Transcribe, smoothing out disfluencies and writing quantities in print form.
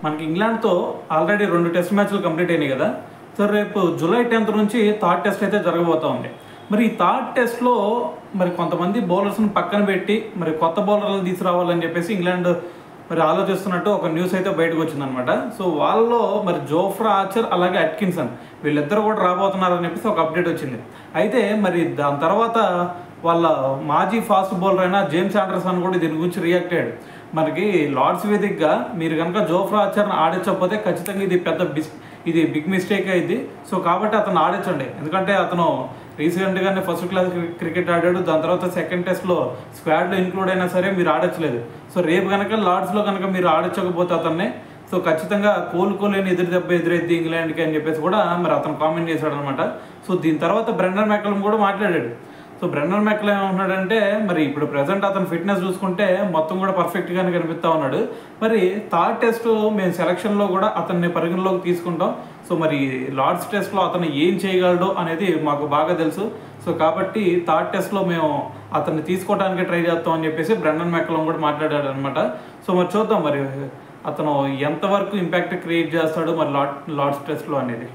మనకి ఇంగ్లాండ్తో already 2 test మ్యాచ్లు complete అయినాయి కదా. సో రేపు జూలై 10th నుంచి థర్డ్ టెస్ట్ అయితే జరగబోతూ ఉంది. మరి ఈ థర్డ్ టెస్ట్లో మరి కొంతమంది బౌలర్స్ని పక్కన పెట్టి మరి కొత్త బౌలర్లను తీసుకురావాలని చెప్పేసి ఇంగ్లాండ్ మరి ఆలోచిస్తున్నట్టు ఒక న్యూస్ అయితే బయటకు వచ్చిందనమాట. సో వాళ్ళలో మరి జోఫ్రా ఆర్చర్ అలాగే అట్కిన్సన్ వీళ్ళిద్దరు కూడా రాబోతున్నారని చెప్పేసి ఒక అప్డేట్ వచ్చింది. అయితే మరి దాని తర్వాత వాళ్ళ మాజీ ఫాస్ట్ బౌలర్ అయిన జేమ్స్ ఆండర్సన్ కూడా దీని గురించి రియాక్ట్ అయ్యాడు. మనకి లార్డ్స్ వేదికగా మీరు కనుక జోఫ్రా ఆర్చర్ని ఆడించకపోతే ఖచ్చితంగా ఇది బిగ్ మిస్టేక్ అయింది. సో కాబట్టి అతను ఆడించండి, ఎందుకంటే అతను రీసెంట్గానే ఫస్ట్ క్లాస్ క్రికెట్ ఆడాడు. దాని తర్వాత సెకండ్ టెస్ట్లో స్క్వాడ్లో ఇంక్లూడ్ అయినా సరే మీరు ఆడట్లేదు. సో రేపు కనుక లార్డ్స్లో కనుక మీరు ఆడించకపోతే అతన్ని సో ఖచ్చితంగా కోలుకోలేని ఎదురు దెబ్బ ఎదురైద్ది ఇంగ్లాండ్కి అని చెప్పేసి కూడా మరి అతను కామెంట్ చేశాడు అనమాట. సో దీని తర్వాత బ్రెండన్ మెక్కలమ్ కూడా మాట్లాడాడు. సో బ్రెండన్ మెక్కలమ్ ఏమంటున్నాడంటే మరి ఇప్పుడు ప్రజెంట్ అతను ఫిట్నెస్ చూసుకుంటే మొత్తం కూడా పర్ఫెక్ట్గానే కనిపిస్తూ ఉన్నాడు. మరి థర్డ్ టెస్ట్ మేము సెలక్షన్లో కూడా అతన్ని పరిగణలోకి తీసుకుంటాం. సో మరి లార్డ్స్ టెస్ట్లో అతను ఏం చేయగలడో అనేది మాకు బాగా తెలుసు. సో కాబట్టి థర్డ్ టెస్ట్లో మేము అతన్ని తీసుకోవడానికి ట్రై చేస్తాం అని చెప్పేసి బ్రెండన్ మెక్కలమ్ కూడా మాట్లాడాడు అనమాట. సో మరి చూద్దాం మరి అతను ఎంతవరకు ఇంపాక్ట్ క్రియేట్ చేస్తాడు మరి లార్డ్స్ టెస్ట్లో అనేది.